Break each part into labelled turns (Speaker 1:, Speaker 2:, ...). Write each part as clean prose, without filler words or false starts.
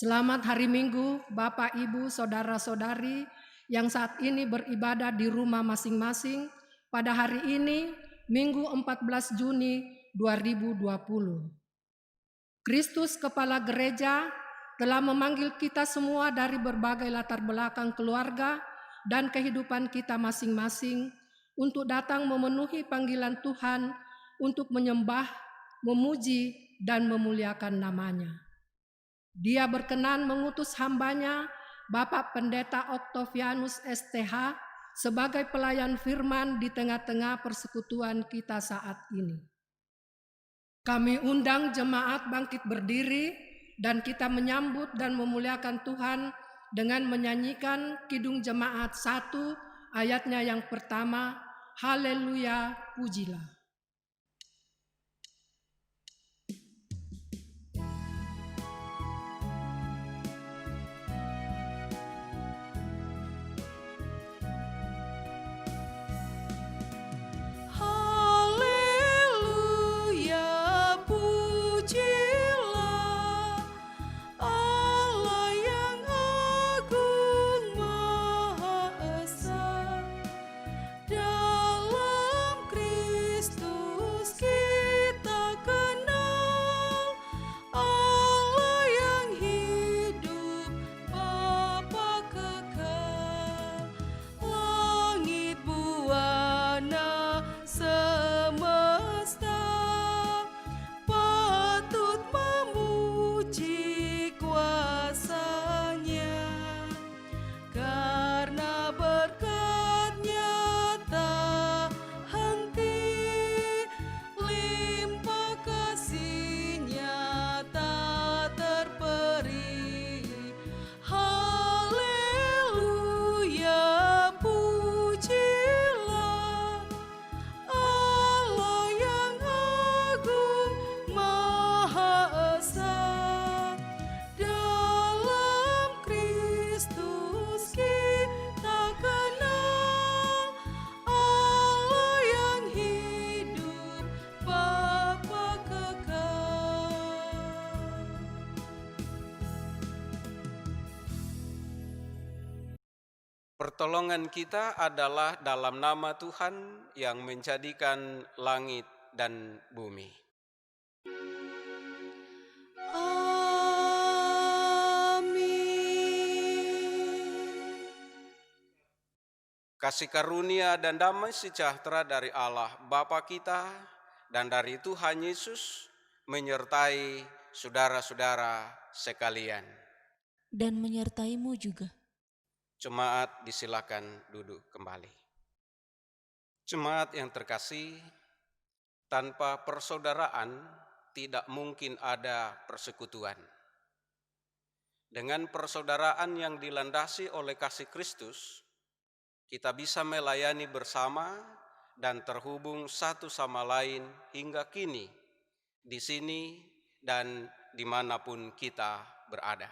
Speaker 1: Selamat hari Minggu, Bapak, Ibu, Saudara-saudari yang saat ini beribadah di rumah masing-masing pada hari ini, Minggu 14 Juni 2020. Kristus Kepala Gereja telah memanggil kita semua dari berbagai latar belakang keluarga dan kehidupan kita masing-masing untuk datang memenuhi panggilan Tuhan untuk menyembah, memuji, dan memuliakan namanya. Dia berkenan mengutus hambanya, Bapak Pendeta Octavianus STH, sebagai pelayan firman di tengah-tengah persekutuan kita saat ini. Kami undang jemaat bangkit berdiri dan kita menyambut dan memuliakan Tuhan dengan menyanyikan Kidung Jemaat 1 ayatnya yang pertama, Haleluya, pujilah.
Speaker 2: Pertolongan kita adalah dalam nama Tuhan yang menjadikan langit dan bumi.
Speaker 3: Amin.
Speaker 2: Kasih karunia dan damai sejahtera dari Allah Bapa kita dan dari Tuhan Yesus menyertai saudara-saudara sekalian.
Speaker 3: Dan menyertaimu juga.
Speaker 2: Jemaat disilakan duduk kembali. Jemaat yang terkasih, tanpa persaudaraan tidak mungkin ada persekutuan. Dengan persaudaraan yang dilandasi oleh kasih Kristus, kita bisa melayani bersama dan terhubung satu sama lain hingga kini, di sini dan dimanapun kita berada.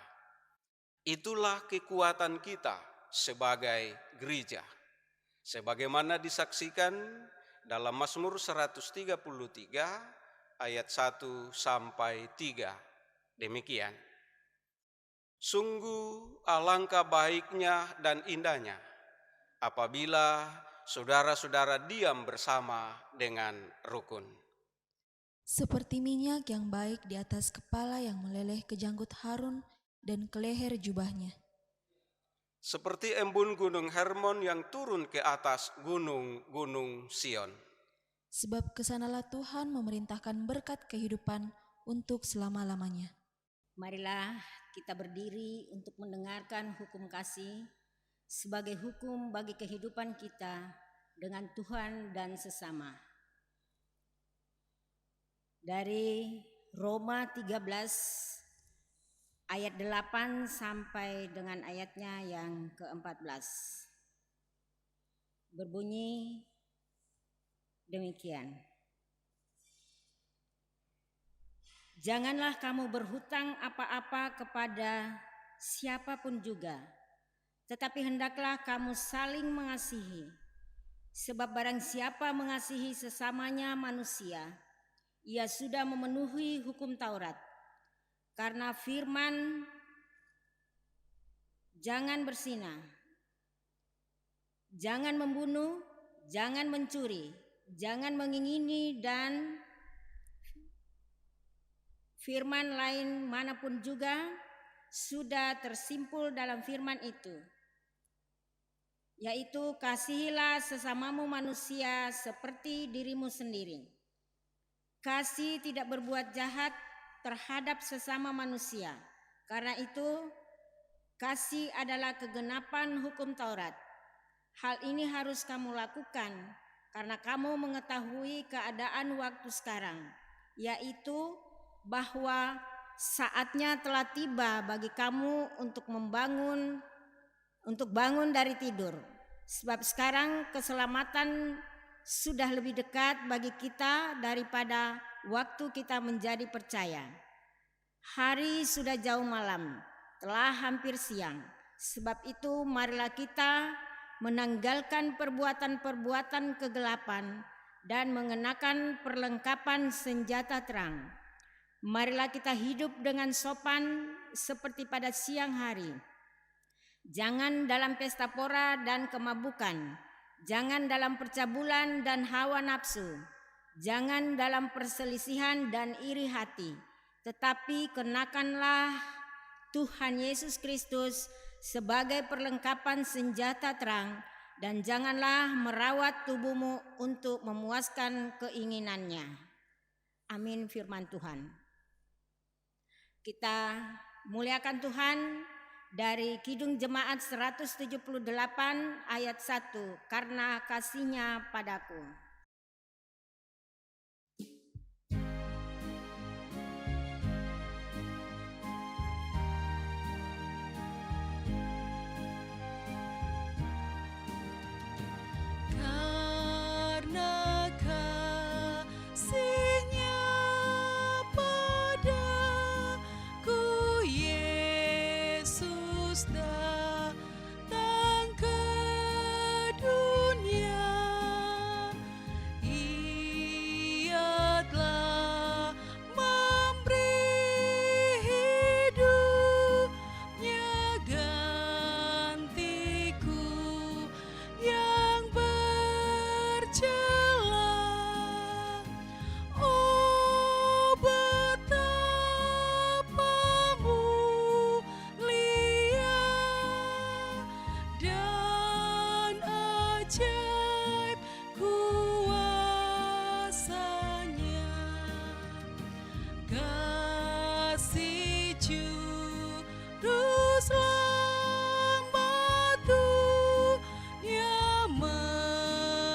Speaker 2: Itulah kekuatan kita sebagai gereja, sebagaimana disaksikan dalam Mazmur 133 ayat 1 sampai 3. Demikian. Sungguh alangkah baiknya dan indahnya apabila saudara-saudara diam bersama dengan rukun.
Speaker 3: Seperti minyak yang baik di atas kepala yang meleleh ke janggut Harun dan ke leher jubahnya.
Speaker 2: Seperti embun gunung Hermon yang turun ke atas gunung-gunung Sion.
Speaker 3: Sebab kesanalah Tuhan memerintahkan berkat kehidupan untuk selama-lamanya.
Speaker 4: Marilah kita berdiri untuk mendengarkan hukum kasih sebagai hukum bagi kehidupan kita dengan Tuhan dan sesama. Dari Roma 13 ayat 8 sampai dengan ayatnya yang ke-14. Berbunyi demikian. Janganlah kamu berhutang apa-apa kepada siapapun juga, tetapi hendaklah kamu saling mengasihi. Sebab barang siapa mengasihi sesamanya manusia, ia sudah memenuhi hukum Taurat. Karena firman jangan berzina, jangan membunuh, jangan mencuri, jangan mengingini, dan firman lain manapun juga sudah tersimpul dalam firman itu, yaitu kasihilah sesamamu manusia seperti dirimu sendiri. Kasih tidak berbuat jahat terhadap sesama manusia. Karena itu, kasih adalah kegenapan hukum Taurat. Hal ini harus kamu lakukan karena kamu mengetahui keadaan waktu sekarang, yaitu bahwa saatnya telah tiba bagi kamu untuk bangun dari tidur. Sebab sekarang keselamatan sudah lebih dekat bagi kita daripada waktu kita menjadi percaya. Hari sudah jauh malam, telah hampir siang. Sebab itu marilah kita menanggalkan perbuatan-perbuatan kegelapan dan mengenakan perlengkapan senjata terang. Marilah kita hidup dengan sopan seperti pada siang hari. Jangan dalam pesta pora dan kemabukan, jangan dalam percabulan dan hawa nafsu, jangan dalam perselisihan dan iri hati, tetapi kenakanlah Tuhan Yesus Kristus sebagai perlengkapan senjata terang, dan janganlah merawat tubuhmu untuk memuaskan keinginannya. Amin firman Tuhan. Kita muliakan Tuhan dari Kidung Jemaat 178 ayat 1, karena kasih-Nya padaku.
Speaker 3: Karena kasih-Nya padaku, Yesus datang ke dunia. Ia telah memberi hidupnya gantiku yang bercela. Oh, betapa mulia dan ajaib kuasa-Nya. Kasih juru selamat-Nya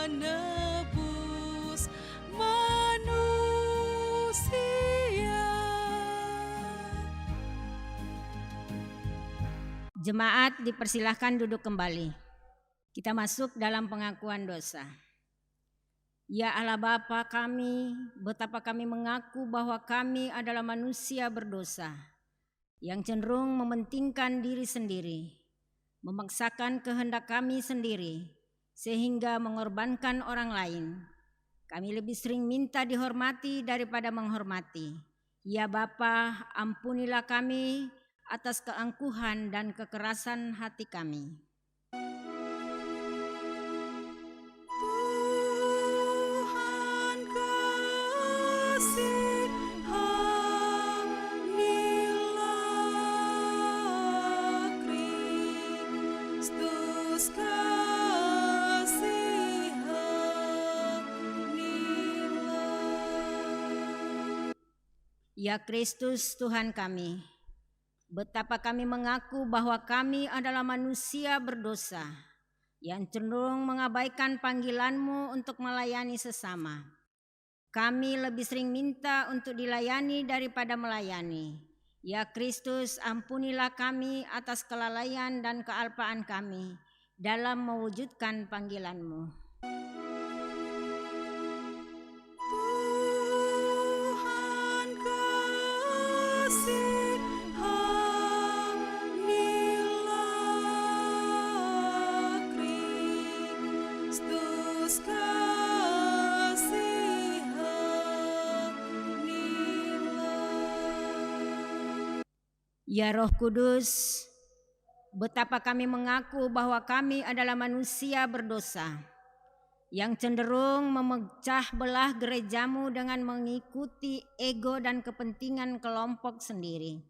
Speaker 3: menebus manusia.
Speaker 4: Jemaat dipersilahkan duduk kembali. Kita masuk dalam pengakuan dosa. Ya Allah Bapa kami, betapa kami mengaku bahwa kami adalah manusia berdosa yang cenderung mementingkan diri sendiri, memaksakan kehendak kami sendiri, sehingga mengorbankan orang lain. Kami lebih sering minta dihormati daripada menghormati. Ya Bapa, ampunilah kami atas keangkuhan dan kekerasan hati kami.
Speaker 3: Tuhan kasihanilah Kristus, kasihanilah.
Speaker 4: Ya Kristus Tuhan kami, betapa kami mengaku bahwa kami adalah manusia berdosa yang cenderung mengabaikan panggilan-Mu untuk melayani sesama. Kami lebih sering minta untuk dilayani daripada melayani. Ya Kristus, ampunilah kami atas kelalaian dan kealpaan kami dalam mewujudkan panggilan-Mu.
Speaker 3: Tuhan kasihanilah Kristus, kasihanilah.
Speaker 4: Ya Roh Kudus, betapa kami mengaku bahwa kami adalah manusia berdosa yang cenderung memecah belah gerejamu dengan mengikuti ego dan kepentingan kelompok sendiri.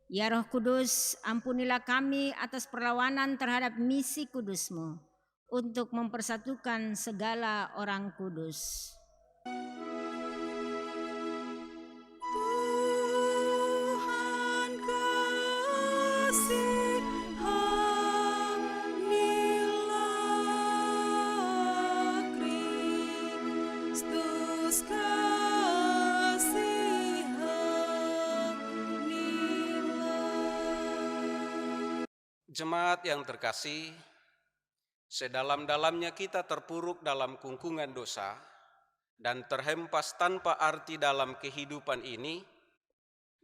Speaker 4: Ya Roh Kudus, ampunilah kami atas perlawanan terhadap misi kudus-Mu untuk mempersatukan segala orang kudus.
Speaker 5: Tuhan kasihanilah Kristus kasihanilah.
Speaker 2: Jemaat yang terkasih, sedalam-dalamnya kita terpuruk dalam kungkungan dosa dan terhempas tanpa arti dalam kehidupan ini,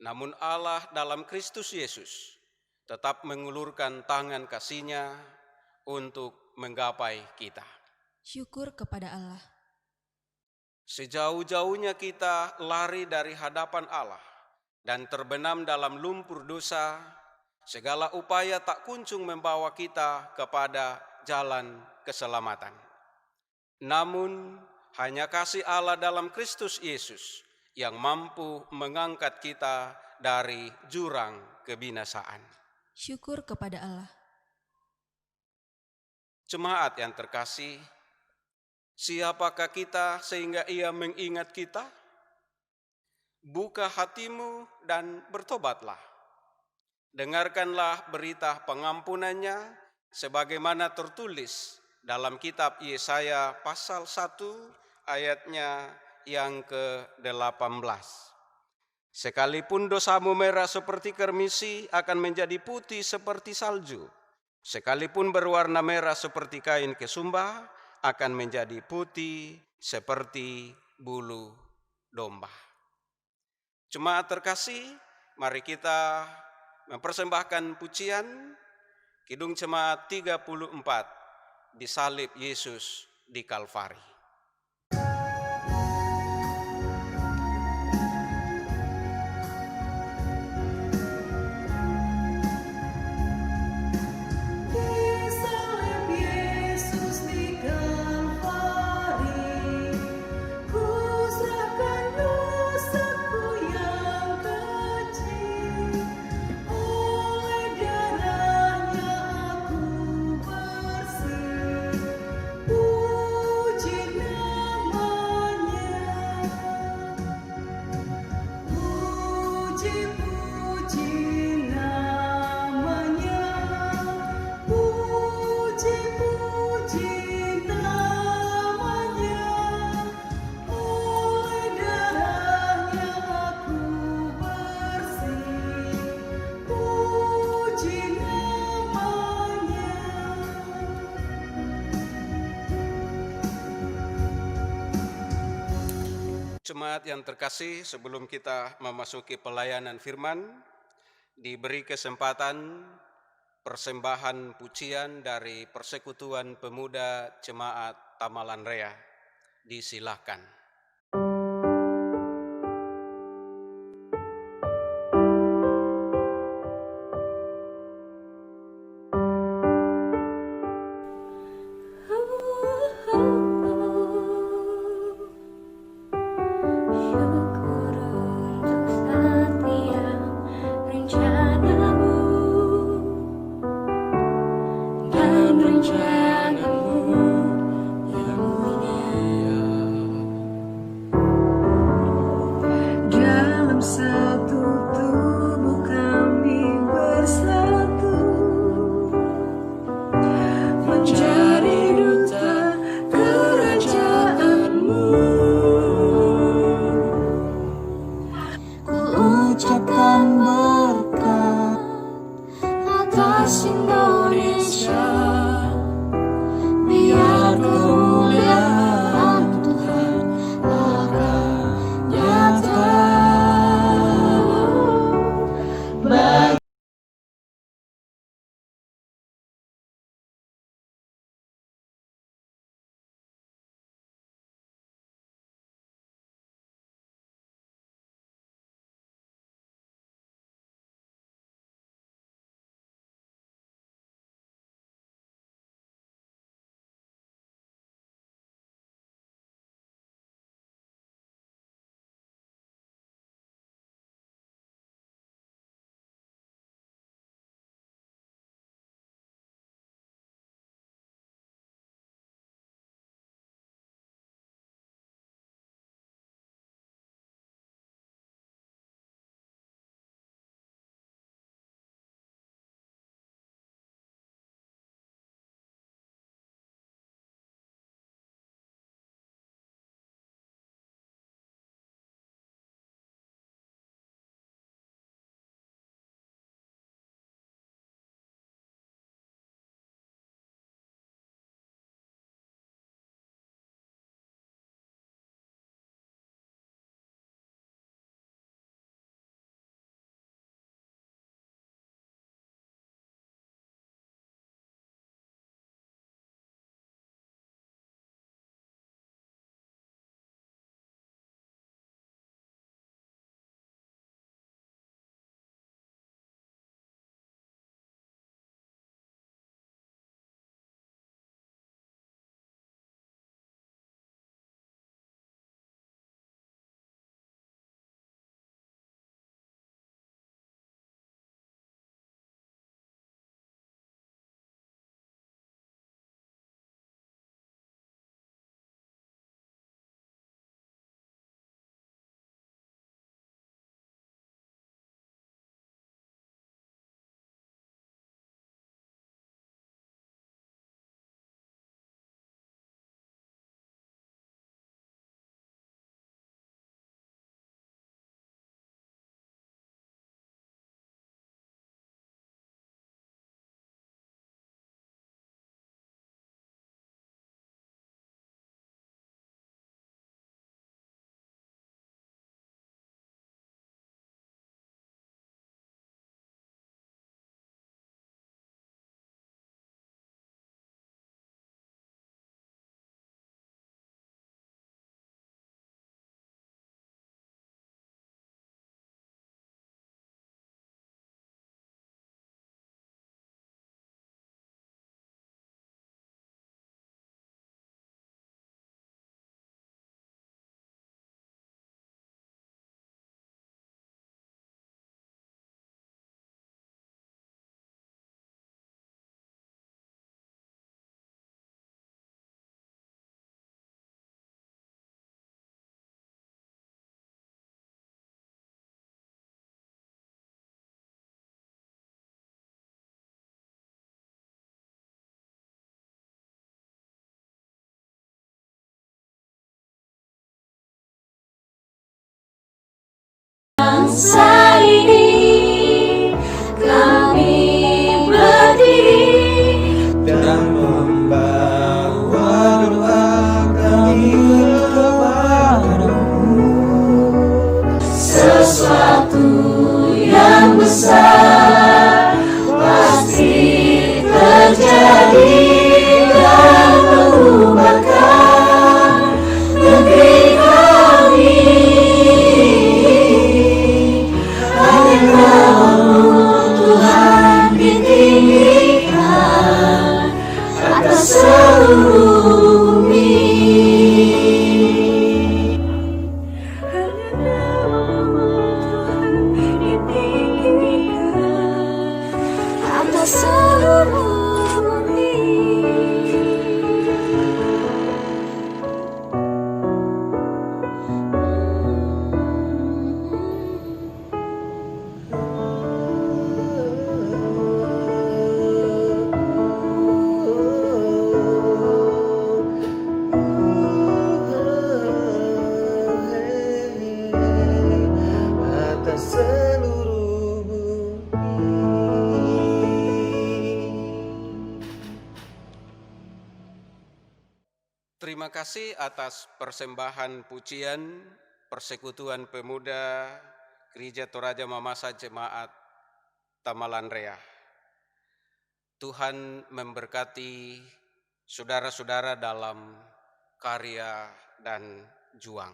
Speaker 2: namun Allah dalam Kristus Yesus tetap mengulurkan tangan kasih-Nya untuk menggapai kita.
Speaker 3: Syukur kepada Allah.
Speaker 2: Sejauh-jauhnya kita lari dari hadapan Allah dan terbenam dalam lumpur dosa, segala upaya tak kunjung membawa kita kepada jalan keselamatan. Namun, hanya kasih Allah dalam Kristus Yesus yang mampu mengangkat kita dari jurang kebinasaan.
Speaker 3: Syukur kepada Allah.
Speaker 2: Jemaat yang terkasih, siapakah kita sehingga Ia mengingat kita? Buka hatimu dan bertobatlah. Dengarkanlah berita pengampunannya sebagaimana tertulis dalam kitab Yesaya pasal 1 ayatnya yang ke-18. Sekalipun dosamu merah seperti kermisi akan menjadi putih seperti salju. Sekalipun berwarna merah seperti kain kesumba akan menjadi putih seperti bulu domba. Jemaat terkasih, mari kita mempersembahkan pujian Kidung Jemaat 34, Disalib Yesus di Kalvari.
Speaker 5: Disalib Yesus di Kalvari, ku serahkan dosaku yang kecil. Oleh darahnya aku bersih, puji namanya. Puji namanya, puji namanya. Oleh darahnya aku bersih, puji namanya.
Speaker 2: Jemaat yang terkasih, sebelum kita memasuki pelayanan firman, diberi kesempatan persembahan pujian dari Persekutuan Pemuda Jemaat Tamalan Rea. Disilahkan.
Speaker 6: bangsa ini kami berdiri
Speaker 7: dan membawa doa kami kepadamu.
Speaker 6: sesuatu yang besar pasti terjadi dan mengubahkan negeri kami. Hanya namamu Tuhan ditinggikan atas seluruh bumi. Hanya namamu Tuhan ditinggikan atas seluruh bumi.
Speaker 7: Atas seluruh bumi.
Speaker 2: Terima kasih atas persembahan pujian Persekutuan Pemuda Gereja Toraja Mamasa Jemaat Tamalanrea. Tuhan memberkati saudara-saudara dalam karya dan juang.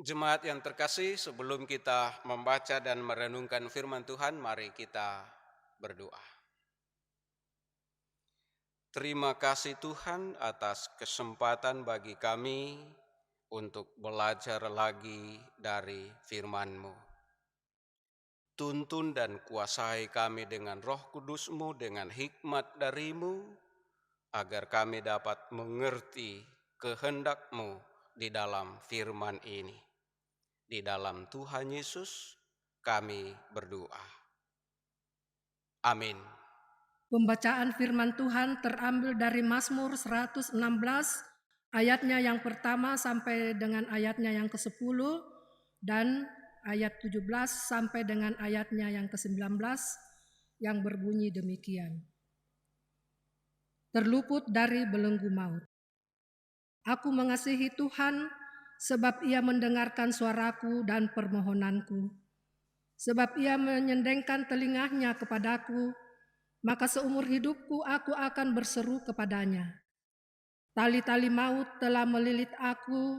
Speaker 2: Jemaat yang terkasih, sebelum kita membaca dan merenungkan firman Tuhan, mari kita berdoa. Terima kasih Tuhan atas kesempatan bagi kami untuk belajar lagi dari firman-Mu. Tuntun dan kuasai kami dengan Roh Kudus-Mu, dengan hikmat dari-Mu, agar kami dapat mengerti kehendak-Mu di dalam firman ini. Di dalam Tuhan Yesus kami berdoa. Amin.
Speaker 1: Pembacaan firman Tuhan terambil dari Mazmur 116 ayatnya yang pertama sampai dengan ayatnya yang ke-10 dan ayat 17 sampai dengan ayatnya yang ke-19 yang berbunyi demikian. Terluput dari belenggu maut. Aku mengasihi Tuhan sebab Ia mendengarkan suaraku dan permohonanku. Sebab Ia menyendengkan telinganya kepadaku, maka seumur hidupku aku akan berseru kepadanya. Tali-tali maut telah melilit aku,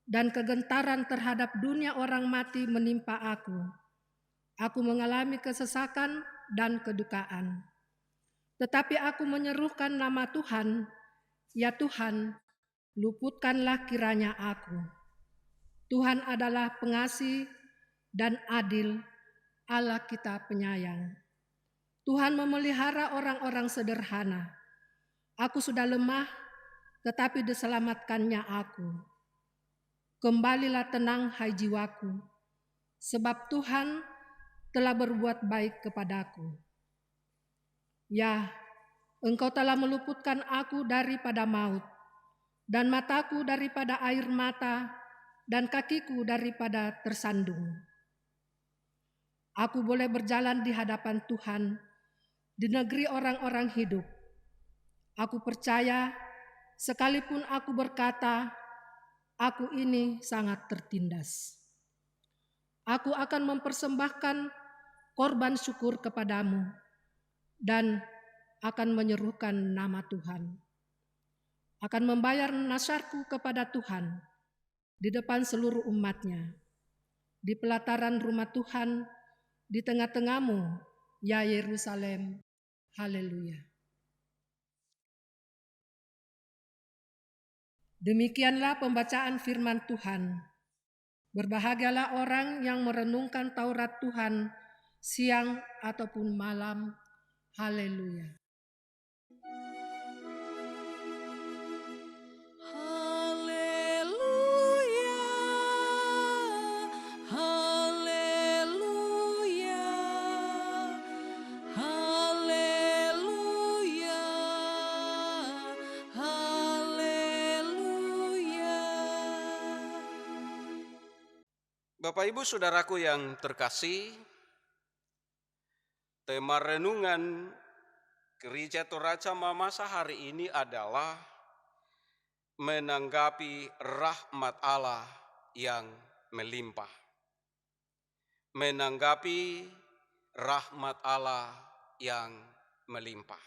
Speaker 1: dan kegentaran terhadap dunia orang mati menimpa aku. Aku mengalami kesesakan dan kedukaan. Tetapi aku menyerukan nama Tuhan, ya Tuhan, luputkanlah kiranya aku. Tuhan adalah pengasih dan adil, Allah kita penyayang. Tuhan memelihara orang-orang sederhana. Aku sudah lemah, tetapi diselamatkannya aku. Kembalilah tenang hai jiwaku, sebab Tuhan telah berbuat baik kepadaku. Ya, Engkau telah meluputkan aku daripada maut, dan mataku daripada air mata, dan kakiku daripada tersandung. Aku boleh berjalan di hadapan Tuhan, di negeri orang-orang hidup. Aku percaya, sekalipun aku berkata, aku ini sangat tertindas. Aku akan mempersembahkan korban syukur kepadamu, dan akan menyerukan nama Tuhan. Akan membayar nasyarku kepada Tuhan di depan seluruh umatnya, di pelataran rumah Tuhan, di tengah-tengahmu, ya Yerusalem. Haleluya. Demikianlah pembacaan firman Tuhan. Berbahagialah orang yang merenungkan Taurat Tuhan siang ataupun malam. Haleluya.
Speaker 3: Haleluya, haleluya, haleluya, haleluya.
Speaker 2: Bapak Ibu Saudaraku yang terkasih, tema renungan Gereja Toraja Mamasa hari ini adalah menanggapi rahmat Allah yang melimpah. Menanggapi rahmat Allah yang melimpah.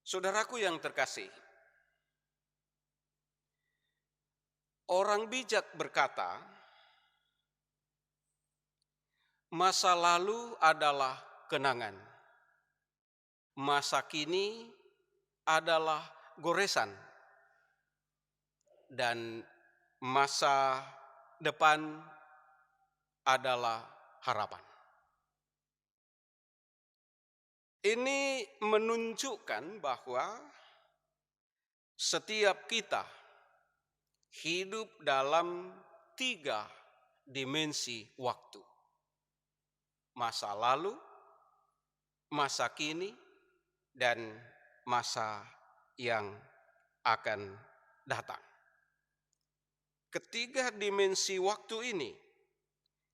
Speaker 2: Saudaraku yang terkasih, orang bijak berkata, masa lalu adalah kenangan, masa kini adalah goresan, dan masa depan adalah harapan. Ini menunjukkan bahwa setiap kita hidup dalam 3 dimensi waktu. Masa lalu, masa kini, dan masa yang akan datang. Ketiga dimensi waktu ini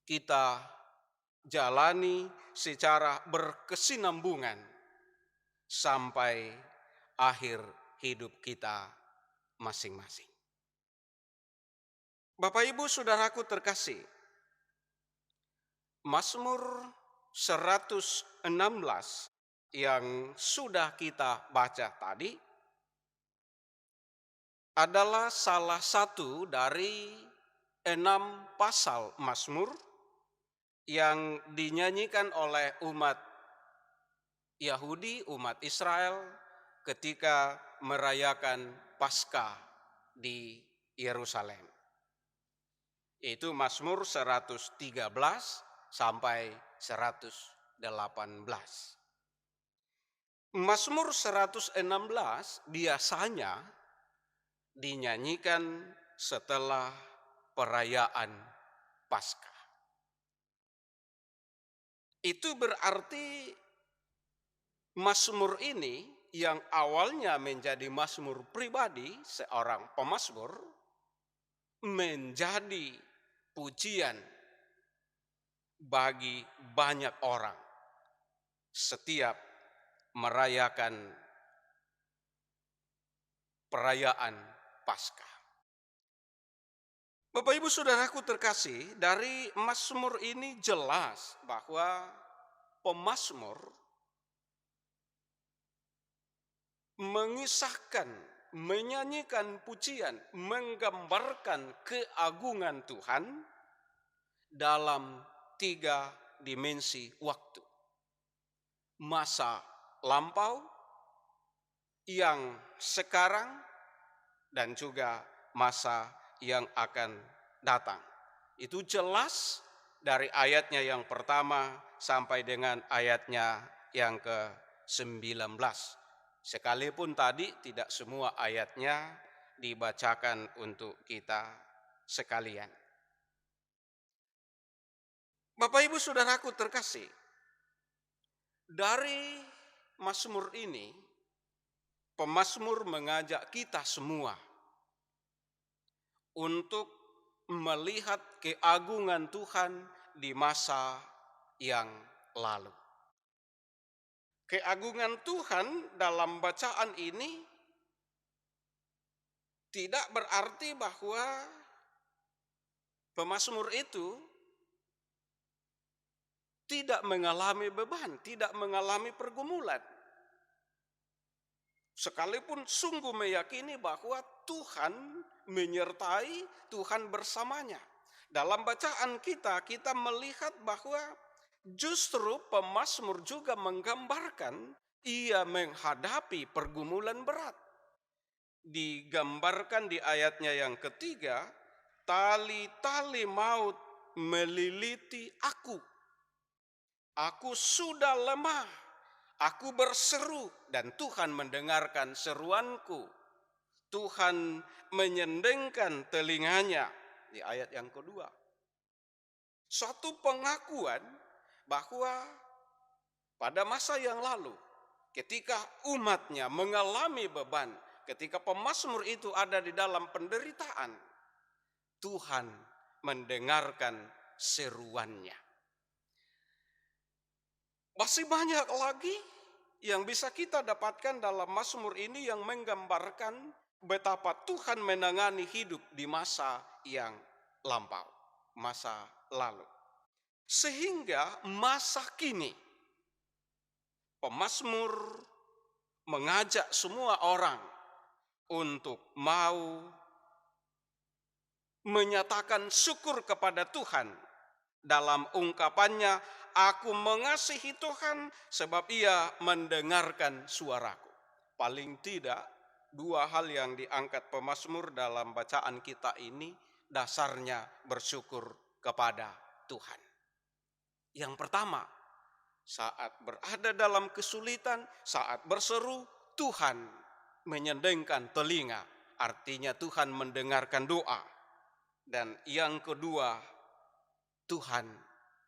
Speaker 2: kita jalani secara berkesinambungan sampai akhir hidup kita masing-masing. Bapak Ibu Saudaraku terkasih, Mazmur 116 yang sudah kita baca tadi adalah salah satu dari 6 pasal Mazmur yang dinyanyikan oleh umat Yahudi, umat Israel ketika merayakan Paskah di Yerusalem. Itu Mazmur 113 sampai 118. Mazmur 116 biasanya dinyanyikan setelah perayaan Paskah. Itu berarti Mazmur ini yang awalnya menjadi mazmur pribadi seorang pemazmur menjadi pujian bagi banyak orang setiap merayakan perayaan Paskah. Bapak Ibu Saudaraku terkasih, dari Mazmur ini jelas bahwa pemazmur mengisahkan, menyanyikan pujian, menggambarkan keagungan Tuhan dalam 3 dimensi waktu. Masa lampau, yang sekarang, dan juga masa yang akan datang. Itu jelas dari ayatnya yang pertama sampai dengan ayatnya yang ke-19. Sekalipun tadi tidak semua ayatnya dibacakan untuk kita sekalian. Bapak Ibu Saudaraku terkasih, dari Mazmur ini, pemazmur mengajak kita semua untuk melihat keagungan Tuhan di masa yang lalu. Keagungan Tuhan dalam bacaan ini tidak berarti bahwa pemazmur itu tidak mengalami beban, tidak mengalami pergumulan. Sekalipun sungguh meyakini bahwa Tuhan menyertai, Tuhan bersamanya. Dalam bacaan kita melihat bahwa justru pemazmur juga menggambarkan ia menghadapi pergumulan berat. Digambarkan di ayatnya yang ketiga, tali-tali maut meliliti aku. Aku sudah lemah. Aku berseru dan Tuhan mendengarkan seruanku. Tuhan menyendengkan telinganya di ayat yang kedua. Suatu pengakuan bahwa pada masa yang lalu ketika umatnya mengalami beban, ketika pemazmur itu ada di dalam penderitaan, Tuhan mendengarkan seruannya. Masih banyak lagi yang bisa kita dapatkan dalam Mazmur ini yang menggambarkan betapa Tuhan menangani hidup di masa yang lampau, masa lalu. Sehingga masa kini, pemazmur mengajak semua orang untuk mau menyatakan syukur kepada Tuhan dalam ungkapannya, aku mengasihi Tuhan sebab Ia mendengarkan suaraku. Paling tidak, dua hal yang diangkat pemazmur dalam bacaan kita ini dasarnya bersyukur kepada Tuhan. Yang pertama, saat berada dalam kesulitan, saat berseru, Tuhan menyendengkan telinga. Artinya Tuhan mendengarkan doa. Dan yang kedua, Tuhan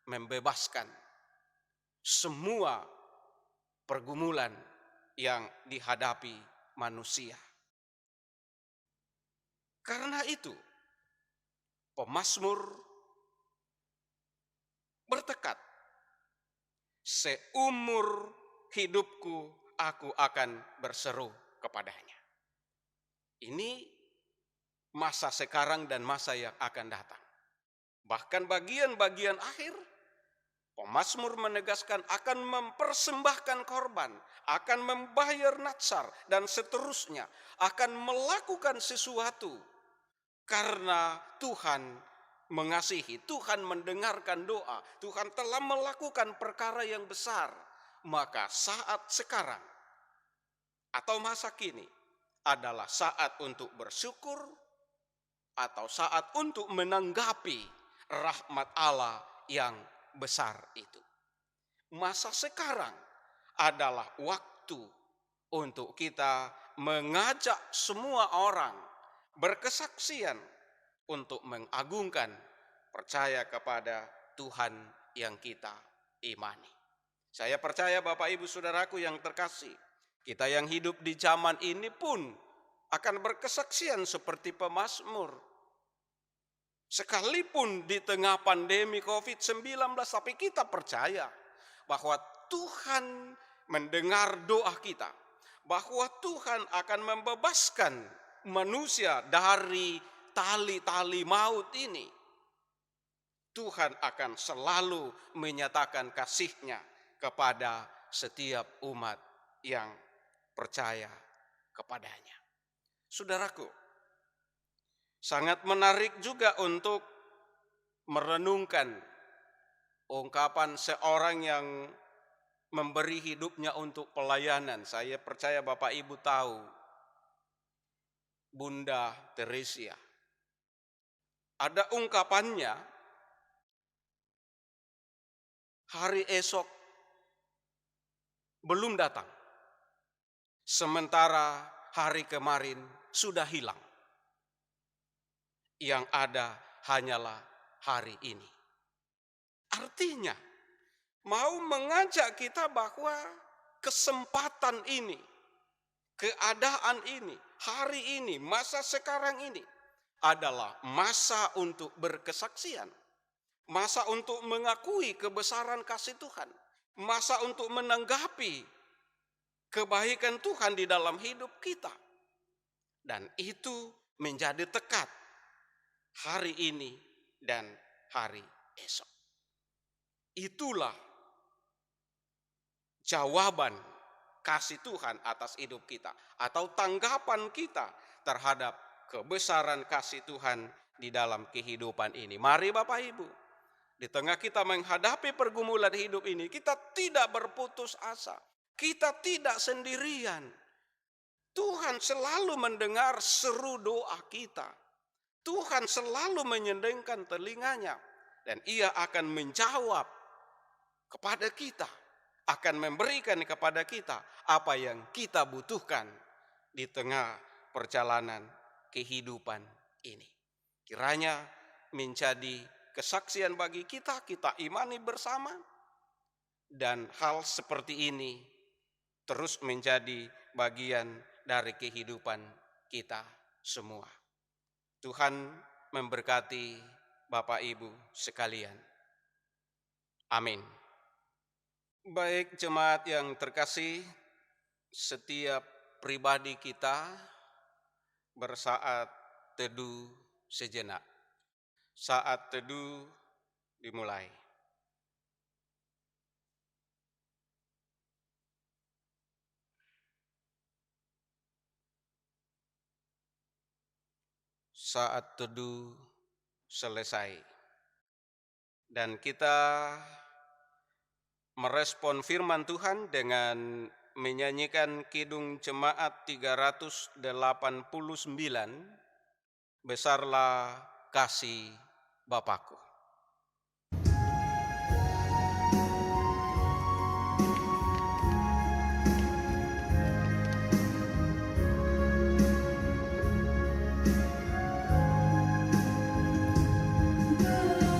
Speaker 2: membebaskan semua pergumulan yang dihadapi manusia. Karena itu, pemazmur bertekad, seumur hidupku aku akan berseru kepadanya. Ini masa sekarang dan masa yang akan datang. Bahkan bagian-bagian akhir, pemazmur menegaskan akan mempersembahkan korban, akan membayar natsar, dan seterusnya. Akan melakukan sesuatu karena Tuhan mengasihi, Tuhan mendengarkan doa, Tuhan telah melakukan perkara yang besar. Maka saat sekarang atau masa kini adalah saat untuk bersyukur atau saat untuk menanggapi rahmat Allah yang besar itu. Masa sekarang adalah waktu untuk kita mengajak semua orang berkesaksian untuk mengagungkan percaya kepada Tuhan yang kita imani. Saya percaya Bapak Ibu Saudaraku yang terkasih, kita yang hidup di zaman ini pun akan berkesaksian seperti pemazmur. Sekalipun di tengah pandemi COVID-19, tapi kita percaya bahwa Tuhan mendengar doa kita, bahwa Tuhan akan membebaskan manusia dari tali-tali maut ini. Tuhan akan selalu menyatakan kasih-Nya kepada setiap umat yang percaya kepadanya. Saudaraku, sangat menarik juga untuk merenungkan ungkapan seorang yang memberi hidupnya untuk pelayanan. Saya percaya Bapak Ibu tahu, Bunda Teresia. Ada ungkapannya, hari esok belum datang, sementara hari kemarin sudah hilang. Yang ada hanyalah hari ini. Artinya, mau mengajak kita bahwa kesempatan ini, keadaan ini, hari ini, masa sekarang ini adalah masa untuk berkesaksian. Masa untuk mengakui kebesaran kasih Tuhan. Masa untuk menanggapi kebaikan Tuhan di dalam hidup kita. Dan itu menjadi tekad hari ini dan hari esok. Itulah jawaban kasih Tuhan atas hidup kita, atau tanggapan kita terhadap kebesaran kasih Tuhan di dalam kehidupan ini. Mari Bapak Ibu, di tengah kita menghadapi pergumulan hidup ini, kita tidak berputus asa. Kita tidak sendirian. Tuhan selalu mendengar seru doa kita. Tuhan selalu menyendengkan telinganya. Dan Ia akan menjawab kepada kita. Akan memberikan kepada kita apa yang kita butuhkan di tengah perjalanan kehidupan ini. Kiranya menjadi kesaksian bagi kita, kita imani bersama. Dan hal seperti ini terus menjadi bagian dari kehidupan kita semua. Tuhan memberkati Bapak Ibu sekalian. Amin. Baik jemaat yang terkasih, setiap pribadi kita bersaat teduh sejenak. Saat teduh dimulai. Saat teduh selesai. Dan kita merespon firman Tuhan dengan menyanyikan Kidung Jemaat 389, Besarlah Kasih Bapakku.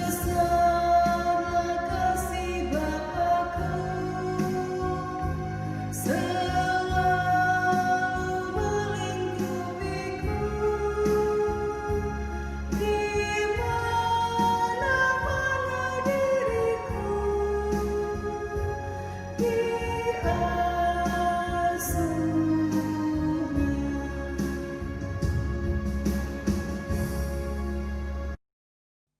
Speaker 5: Besarlah kasih Bapakku, selalu melingkupiku, di mana-mana diriku diasuhnya.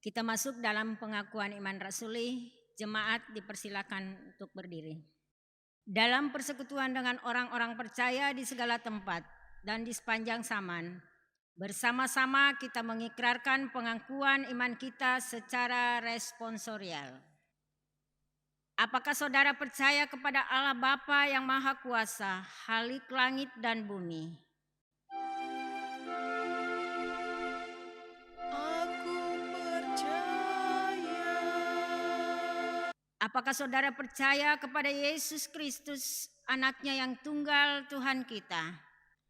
Speaker 4: Kita masuk dalam pengakuan iman rasuli. Jemaat dipersilakan untuk berdiri. Dalam persekutuan dengan orang-orang percaya di segala tempat dan di sepanjang zaman, bersama-sama kita mengikrarkan pengakuan iman kita secara responsorial. Apakah saudara percaya kepada Allah Bapa yang Maha Kuasa, Khalik langit dan bumi?
Speaker 3: Aku percaya.
Speaker 4: Apakah saudara percaya kepada Yesus Kristus, anaknya yang tunggal Tuhan kita?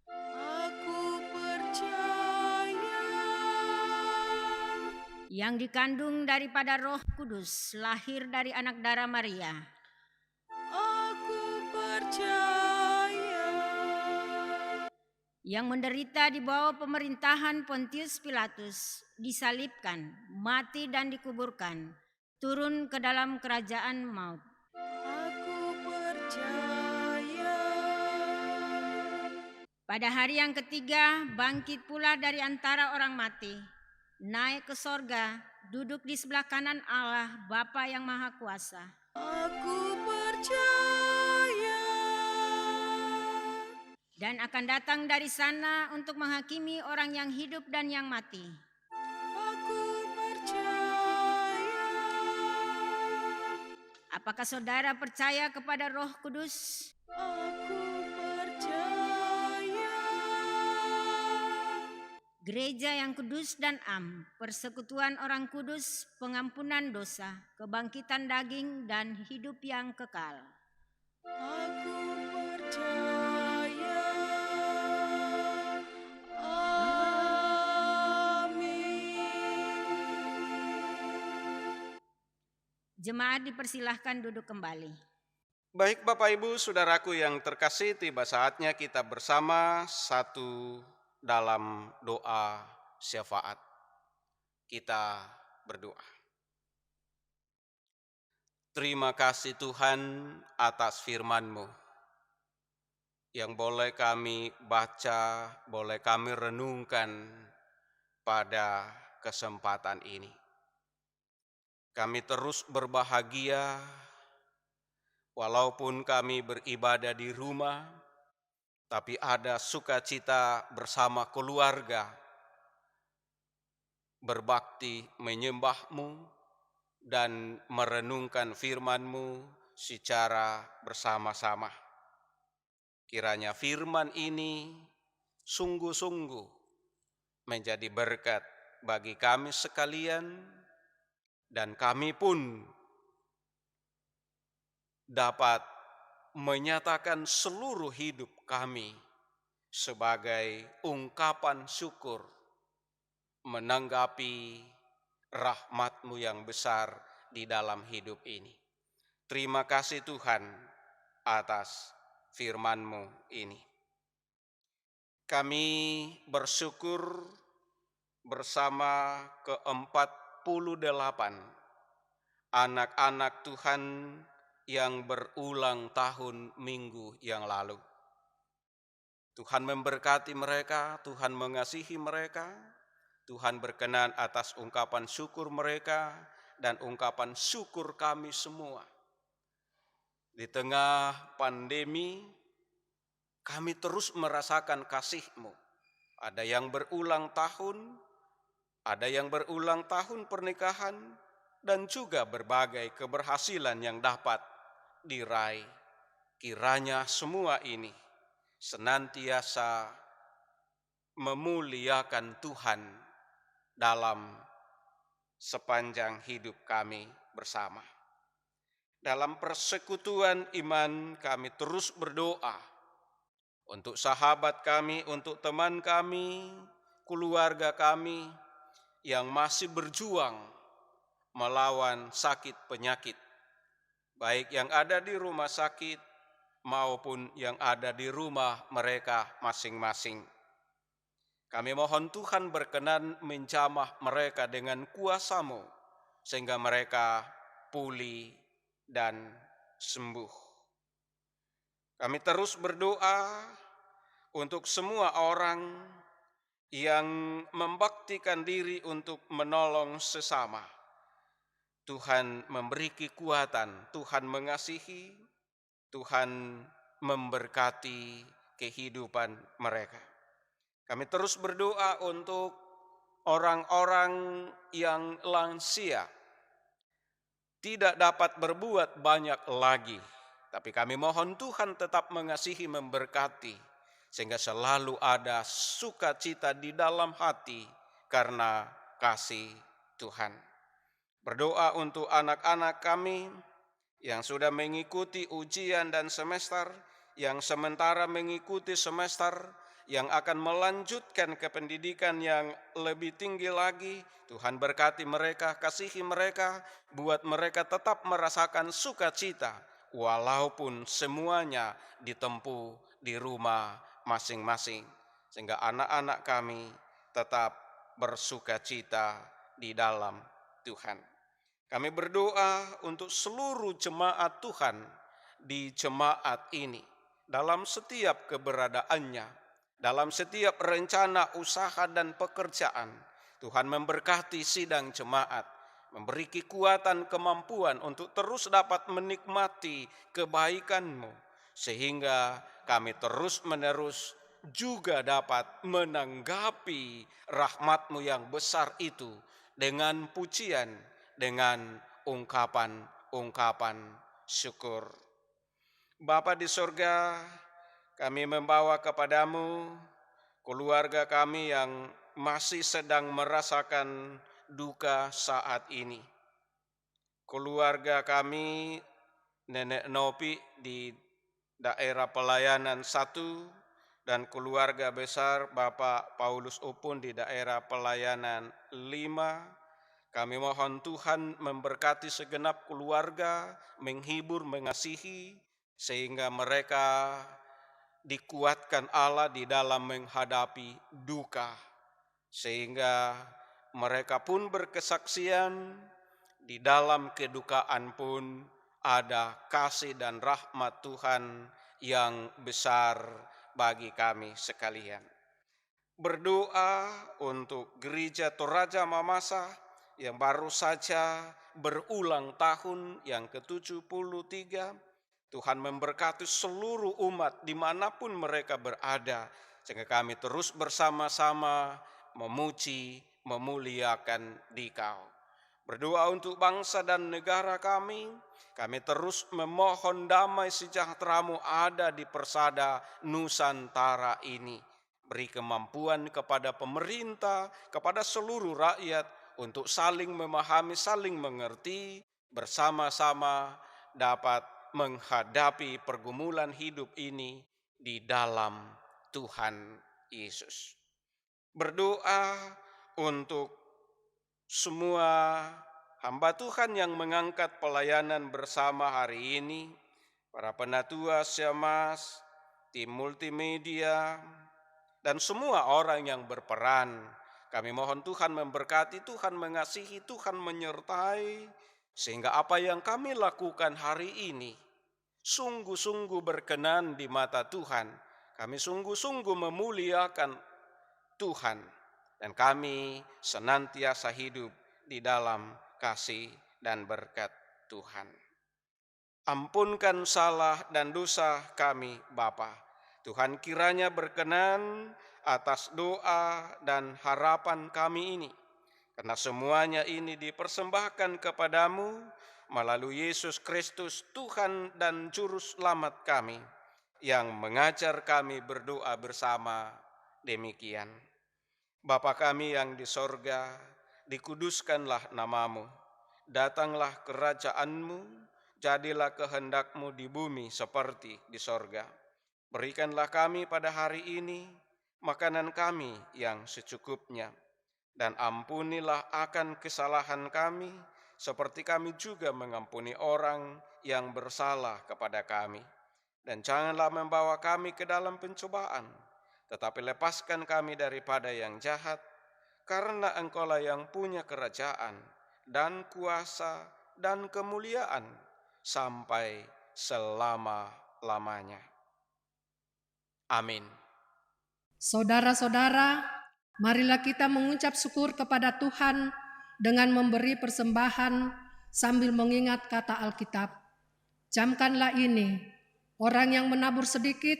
Speaker 3: Aku percaya.
Speaker 4: Yang dikandung daripada Roh Kudus, lahir dari anak darah Maria.
Speaker 3: Aku percaya.
Speaker 4: Yang menderita di bawah pemerintahan Pontius Pilatus, disalibkan, mati dan dikuburkan, turun ke dalam kerajaan maut.
Speaker 3: Aku percaya.
Speaker 4: Pada hari yang ketiga bangkit pula dari antara orang mati, naik ke sorga, duduk di sebelah kanan Allah Bapa yang Maha Kuasa.
Speaker 3: Aku percaya.
Speaker 4: Dan akan datang dari sana untuk menghakimi orang yang hidup dan yang mati.
Speaker 3: Aku percaya.
Speaker 4: Apakah saudara percaya kepada Roh Kudus?
Speaker 3: Aku percaya.
Speaker 4: Gereja yang kudus dan am, persekutuan orang kudus, pengampunan dosa, kebangkitan daging, dan hidup yang kekal.
Speaker 3: Aku percaya. Amin.
Speaker 4: Jemaat dipersilahkan duduk kembali.
Speaker 2: Baik Bapak Ibu, Saudaraku yang terkasih, tiba saatnya kita bersama satu dalam doa syafaat. Kita berdoa. Terima kasih Tuhan atas firman-Mu yang boleh kami baca, boleh kami renungkan pada kesempatan ini. Kami terus berbahagia walaupun kami beribadah di rumah, tapi ada sukacita bersama keluarga, berbakti menyembah-Mu dan merenungkan firman-Mu secara bersama-sama. Kiranya firman ini sungguh-sungguh menjadi berkat bagi kami sekalian, dan kami pun dapat menyatakan seluruh hidup kami sebagai ungkapan syukur menanggapi rahmat-Mu yang besar di dalam hidup ini. Terima kasih Tuhan atas firman-Mu ini. Kami bersyukur bersama ke-48 anak-anak Tuhan yang berulang tahun minggu yang lalu. Tuhan memberkati mereka, Tuhan mengasihi mereka, Tuhan berkenan atas ungkapan syukur mereka dan ungkapan syukur kami semua. Di tengah pandemi, kami terus merasakan kasih-Mu. Ada yang berulang tahun, ada yang berulang tahun pernikahan, dan juga berbagai keberhasilan yang dapat diraih. Kiranya semua ini senantiasa memuliakan Tuhan dalam sepanjang hidup kami bersama. Dalam persekutuan iman kami terus berdoa untuk sahabat kami, untuk teman kami, keluarga kami yang masih berjuang melawan sakit penyakit, baik yang ada di rumah sakit maupun yang ada di rumah mereka masing-masing. Kami mohon Tuhan berkenan menjamah mereka dengan kuasa-Mu, sehingga mereka pulih dan sembuh. Kami terus berdoa untuk semua orang yang membaktikan diri untuk menolong sesama. Tuhan memberi kekuatan, Tuhan mengasihi, Tuhan memberkati kehidupan mereka. Kami terus berdoa untuk orang-orang yang lansia, tidak dapat berbuat banyak lagi. Tapi kami mohon Tuhan tetap mengasihi, memberkati, sehingga selalu ada sukacita di dalam hati karena kasih Tuhan. Berdoa untuk anak-anak kami yang sudah mengikuti ujian dan semester, yang sementara mengikuti semester, yang akan melanjutkan ke pendidikan yang lebih tinggi lagi. Tuhan berkati mereka, kasihi mereka, buat mereka tetap merasakan sukacita, walaupun semuanya ditempuh di rumah masing-masing. Sehingga anak-anak kami tetap bersukacita di dalam Tuhan. Kami berdoa untuk seluruh jemaat Tuhan di jemaat ini, dalam setiap keberadaannya, dalam setiap rencana usaha dan pekerjaan. Tuhan memberkati sidang jemaat, memberi kekuatan, kemampuan untuk terus dapat menikmati kebaikan-Mu, sehingga kami terus-menerus juga dapat menanggapi rahmat-Mu yang besar itu dengan pujian, dengan ungkapan-ungkapan syukur. Bapa di sorga, kami membawa kepadamu keluarga kami yang masih sedang merasakan duka saat ini. Keluarga kami, Nenek Nopi di daerah pelayanan 1, dan keluarga besar Bapak Paulus Upun di daerah pelayanan 5. Kami mohon Tuhan memberkati segenap keluarga, menghibur, mengasihi, sehingga mereka dikuatkan Allah di dalam menghadapi duka. Sehingga mereka pun berkesaksian, di dalam kedukaan pun ada kasih dan rahmat Tuhan yang besar bagi kami sekalian. Berdoa untuk Gereja Toraja Mamasa yang baru saja berulang tahun yang ke-73. Tuhan memberkati seluruh umat dimanapun mereka berada, sehingga kami terus bersama-sama memuji, memuliakan Dikau. Berdoa untuk bangsa dan negara kami terus memohon damai sejahtera-Mu ada di persada Nusantara ini. Beri kemampuan kepada pemerintah, kepada seluruh rakyat untuk saling memahami, saling mengerti, bersama-sama dapat menghadapi pergumulan hidup ini di dalam Tuhan Yesus. Berdoa untuk semua hamba Tuhan yang mengangkat pelayanan bersama hari ini, para penatua, Syamas, tim multimedia, dan semua orang yang berperan. Kami mohon Tuhan memberkati, Tuhan mengasihi, Tuhan menyertai, sehingga apa yang kami lakukan hari ini sungguh-sungguh berkenan di mata Tuhan. Kami sungguh-sungguh memuliakan Tuhan, dan kami senantiasa hidup di dalam kasih dan berkat Tuhan. Ampunkan salah dan dosa kami, Bapa. Tuhan kiranya berkenan atas doa dan harapan kami ini, karena semuanya ini dipersembahkan kepadamu melalui Yesus Kristus, Tuhan dan Juru Selamat kami, yang mengajar kami berdoa bersama demikian. Bapa kami yang di sorga, dikuduskanlah namamu, datanglah kerajaanmu, jadilah kehendak-Mu di bumi seperti di sorga. Berikanlah kami pada hari ini makanan kami yang secukupnya, dan ampunilah akan kesalahan kami, seperti kami juga mengampuni orang yang bersalah kepada kami. Dan janganlah membawa kami ke dalam pencobaan, tetapi lepaskan kami daripada yang jahat, karena Engkaulah yang punya kerajaan dan kuasa dan kemuliaan sampai selama-lamanya. Amin.
Speaker 1: Saudara-saudara, marilah kita mengucap syukur kepada Tuhan dengan memberi persembahan sambil mengingat kata Alkitab. Camkanlah ini, orang yang menabur sedikit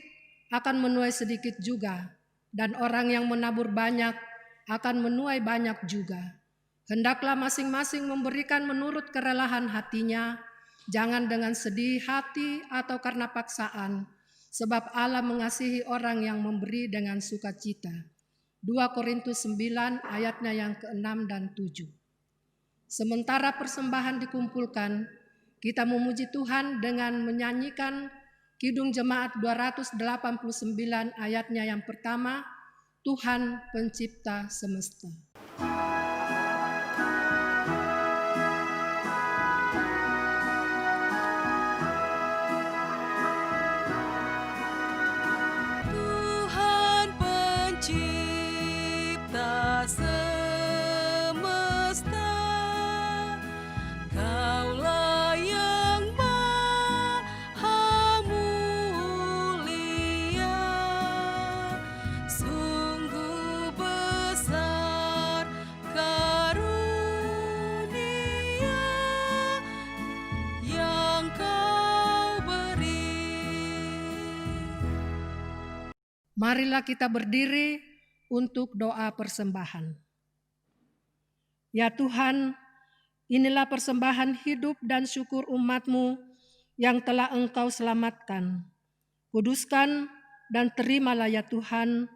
Speaker 1: akan menuai sedikit juga, dan orang yang menabur banyak akan menuai banyak juga. Hendaklah masing-masing memberikan menurut kerelaan hatinya, jangan dengan sedih hati atau karena paksaan, sebab Allah mengasihi orang yang memberi dengan sukacita. 2 Korintus 9 ayatnya yang ke-6 dan 7. Sementara persembahan dikumpulkan, kita memuji Tuhan dengan menyanyikan Kidung Jemaat 289 ayatnya yang pertama, Tuhan Pencipta Semesta. Marilah kita berdiri untuk doa persembahan. Ya Tuhan, inilah persembahan hidup dan syukur umat-Mu yang telah Engkau selamatkan. Kuduskan dan terimalah ya Tuhan,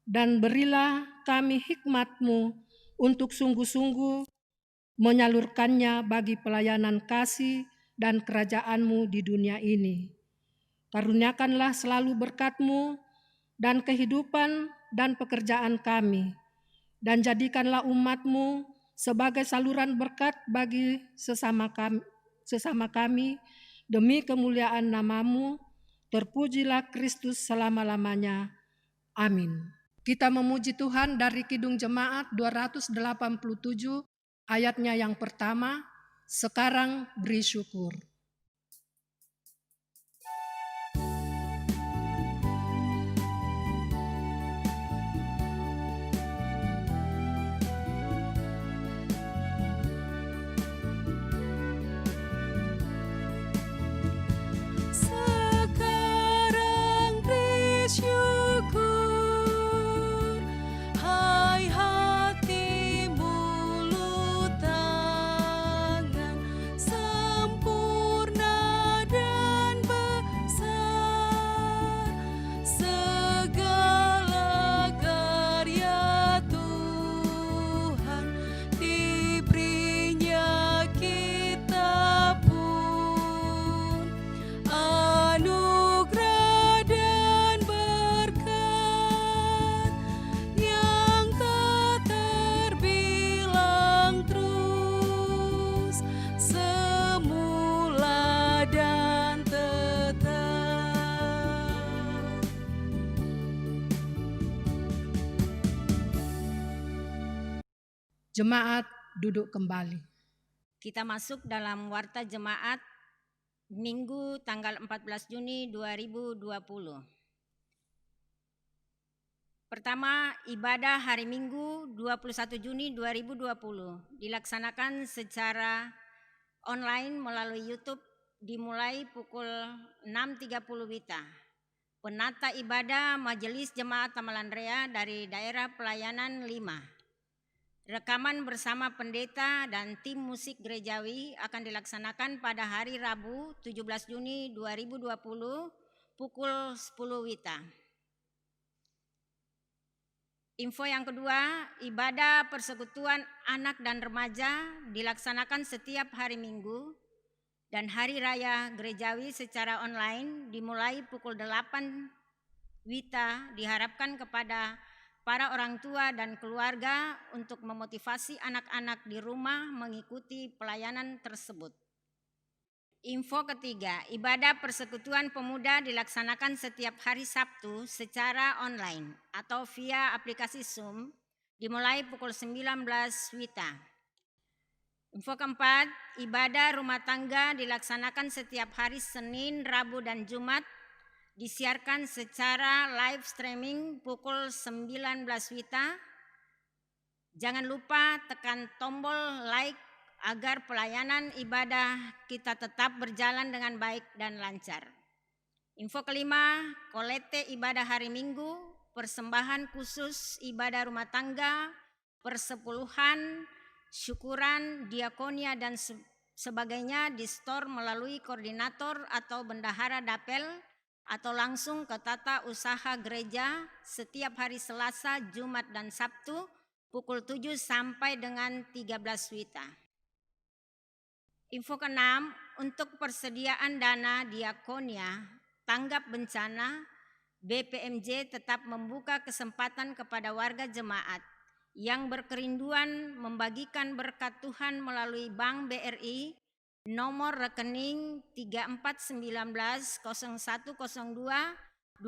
Speaker 1: dan berilah kami hikmat-Mu untuk sungguh-sungguh menyalurkannya bagi pelayanan kasih dan kerajaan-Mu di dunia ini. Karuniakanlah selalu berkat-Mu dan kehidupan dan pekerjaan kami, dan jadikanlah umat-Mu sebagai saluran berkat bagi sesama kami, demi kemuliaan nama-Mu, terpujilah Kristus selama-lamanya. Amin. Kita memuji Tuhan dari Kidung Jemaat 287 ayatnya yang pertama, sekarang beri syukur.
Speaker 6: Sempurna
Speaker 1: Jemaat duduk kembali.
Speaker 4: Kita masuk dalam Warta Jemaat Minggu tanggal 14 Juni 2020. Pertama, ibadah hari Minggu 21 Juni 2020 dilaksanakan secara online melalui YouTube dimulai pukul 6.30 WITA. Penata ibadah Majelis Jemaat Tamalanrea dari daerah pelayanan 5. Rekaman bersama pendeta dan tim musik gerejawi akan dilaksanakan pada hari Rabu 17 Juni 2020 pukul 10 WITA. Info yang kedua, ibadah persekutuan anak dan remaja dilaksanakan setiap hari Minggu dan hari raya gerejawi secara online dimulai pukul 8 WITA. Diharapkan kepada para orang tua dan keluarga untuk memotivasi anak-anak di rumah mengikuti pelayanan tersebut. Info ketiga, ibadah persekutuan pemuda dilaksanakan setiap hari Sabtu secara online atau via aplikasi Zoom dimulai pukul 19 WITA. Info keempat, ibadah rumah tangga dilaksanakan setiap hari Senin, Rabu, dan Jumat disiarkan secara live streaming pukul 19 WITA. Jangan lupa tekan tombol like agar pelayanan ibadah kita tetap berjalan dengan baik dan lancar. Info kelima, kolekte ibadah hari Minggu, persembahan khusus ibadah rumah tangga, persepuluhan, syukuran, diakonia, dan sebagainya di-store melalui koordinator atau bendahara dapel atau langsung ke tata usaha gereja setiap hari Selasa, Jumat, dan Sabtu pukul 7 sampai dengan 13 WITA. Info keenam, untuk persediaan dana diakonia tanggap bencana, BPMJ tetap membuka kesempatan kepada warga jemaat yang berkerinduan membagikan berkat Tuhan melalui Bank BRI nomor rekening 341901022742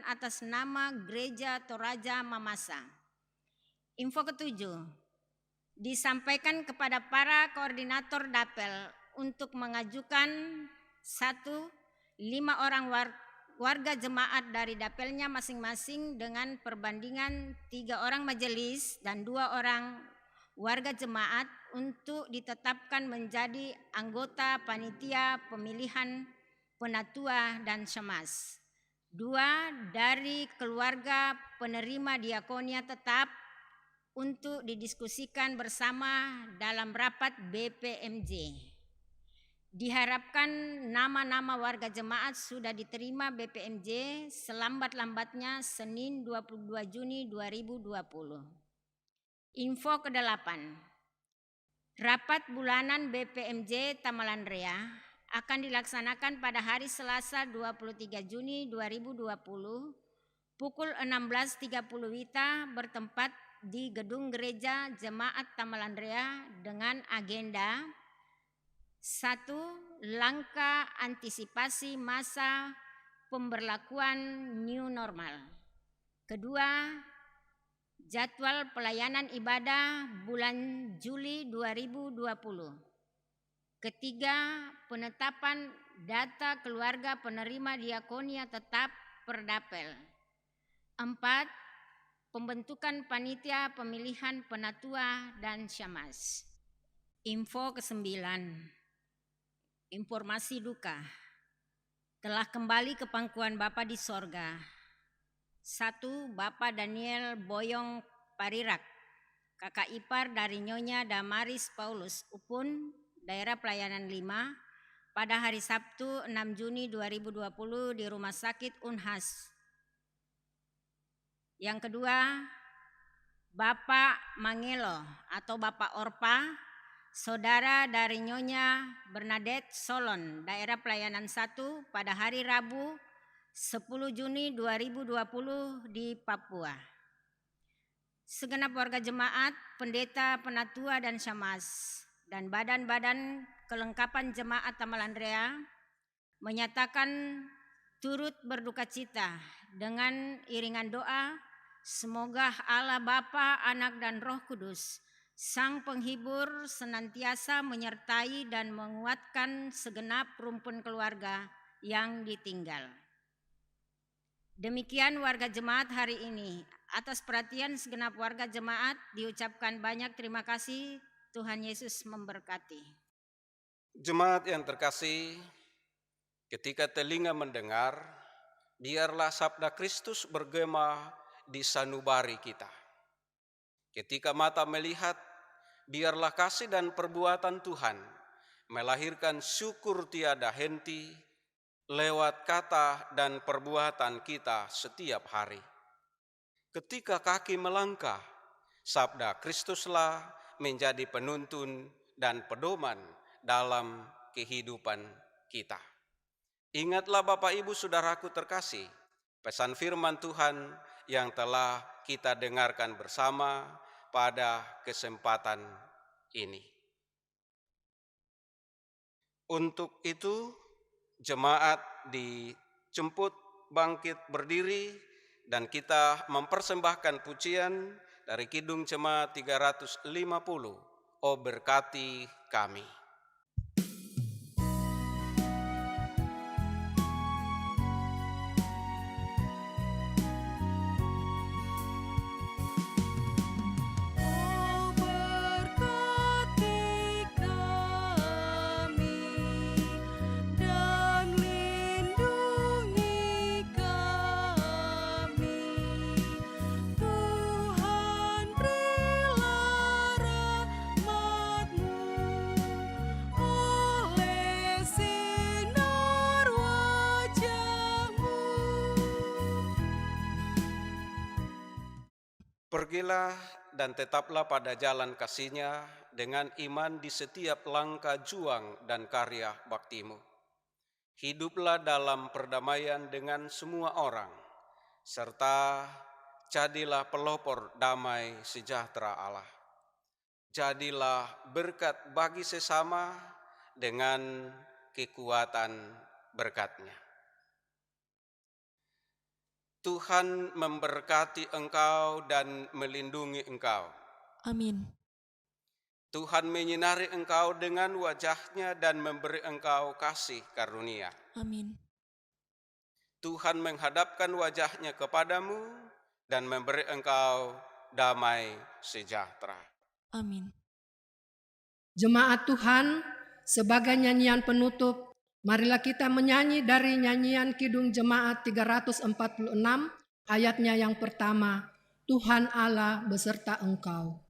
Speaker 4: atas nama Gereja Toraja Mamasa. Info ketujuh, disampaikan kepada para koordinator dapel untuk mengajukan 5 orang warga jemaat dari dapelnya masing-masing dengan perbandingan 3 orang majelis dan 2 orang warga jemaat untuk ditetapkan menjadi anggota panitia pemilihan penatua dan syemaz. 2 dari keluarga penerima diakonia tetap untuk didiskusikan bersama dalam rapat BPMJ. Diharapkan nama-nama warga jemaat sudah diterima BPMJ selambat-lambatnya Senin 22 Juni 2020. Info ke-8. Rapat bulanan BPMJ Tamalanrea akan dilaksanakan pada hari Selasa 23 Juni 2020 pukul 16.30 WITA bertempat di Gedung Gereja Jemaat Tamalanrea dengan agenda 1. Langkah antisipasi masa pemberlakuan new normal. 2. Jadwal pelayanan ibadah bulan Juli 2020. 3. Penetapan data keluarga penerima diakonia tetap per dapel. 4. Pembentukan panitia pemilihan penatua dan syemaz. Info ke-9. Informasi duka. Telah kembali ke pangkuan Bapa di sorga. 1. Bapak Daniel Boyong Parirak, kakak ipar dari Nyonya Damaris Paulus Upun, daerah pelayanan 5, pada hari Sabtu 6 Juni 2020 di Rumah Sakit Unhas. Yang kedua, Bapak Mangelo atau Bapak Orpa, saudara dari Nyonya Bernadette Solon, daerah pelayanan 1 pada hari Rabu 10 Juni 2020 di Papua. Segenap warga jemaat, pendeta, penatua, dan syemaz, dan badan-badan kelengkapan jemaat Tamalanrea menyatakan turut berduka cita dengan iringan doa Semoga Allah Bapa, Anak dan Roh Kudus, Sang Penghibur, senantiasa menyertai dan menguatkan segenap rumpun keluarga yang ditinggal. Demikian warga jemaat hari ini. Atas perhatian segenap warga jemaat diucapkan banyak terima kasih. Tuhan Yesus memberkati.
Speaker 2: Jemaat yang terkasih, ketika telinga mendengar, biarlah sabda Kristus bergema di sanubari kita. Ketika mata melihat, biarlah kasih dan perbuatan Tuhan melahirkan syukur tiada henti lewat kata dan perbuatan kita setiap hari. Ketika kaki melangkah, sabda Kristuslah menjadi penuntun dan pedoman dalam kehidupan kita. Ingatlah Bapak Ibu Saudaraku terkasih, pesan firman Tuhan yang telah kita dengarkan bersama pada kesempatan ini. Untuk itu, jemaat dijemput bangkit berdiri dan kita mempersembahkan pujian dari Kidung Jemaat 350, "O berkati kami."
Speaker 6: Oh berkati kami dan lindungi kami, Tuhan berilah rahmat-Mu oleh sinar wajah-Mu.
Speaker 2: Pergilah dan tetaplah pada jalan kasih-Nya dengan iman di setiap langkah juang dan karya bakti-Mu. Hiduplah dalam perdamaian dengan semua orang, serta jadilah pelopor damai sejahtera Allah. Jadilah berkat bagi sesama dengan kekuatan berkat-Nya. Tuhan memberkati engkau dan melindungi engkau.
Speaker 3: Amin.
Speaker 2: Tuhan menyinari engkau dengan wajah-Nya dan memberi engkau kasih karunia.
Speaker 3: Amin.
Speaker 2: Tuhan menghadapkan wajah-Nya kepadamu dan memberi engkau damai sejahtera.
Speaker 3: Amin.
Speaker 1: Jemaat Tuhan, sebagai nyanyian penutup, marilah kita menyanyi dari nyanyian Kidung Jemaat 346, ayatnya yang pertama, Tuhan Allah beserta engkau.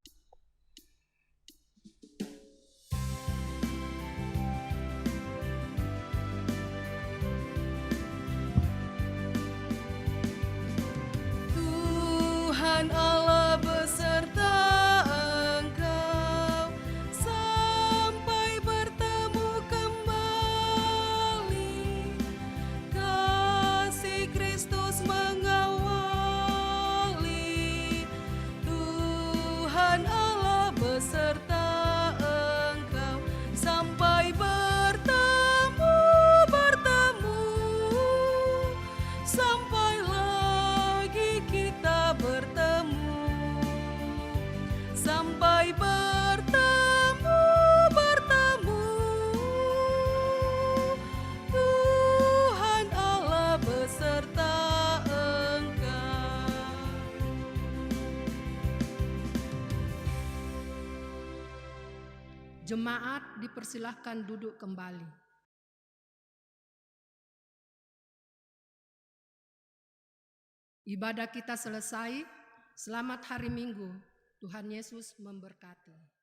Speaker 6: Tuhan Allah beserta engkau sampai bertemu kembali. Kasih Kristus mengawali. Tuhan Allah beserta engkau sampai bertemu, sampai lagi kita bertemu, sampai bertemu, Tuhan Allah beserta engkau.
Speaker 1: Jemaat dipersilahkan duduk kembali. Ibadah kita selesai. Selamat hari Minggu. Tuhan Yesus memberkati.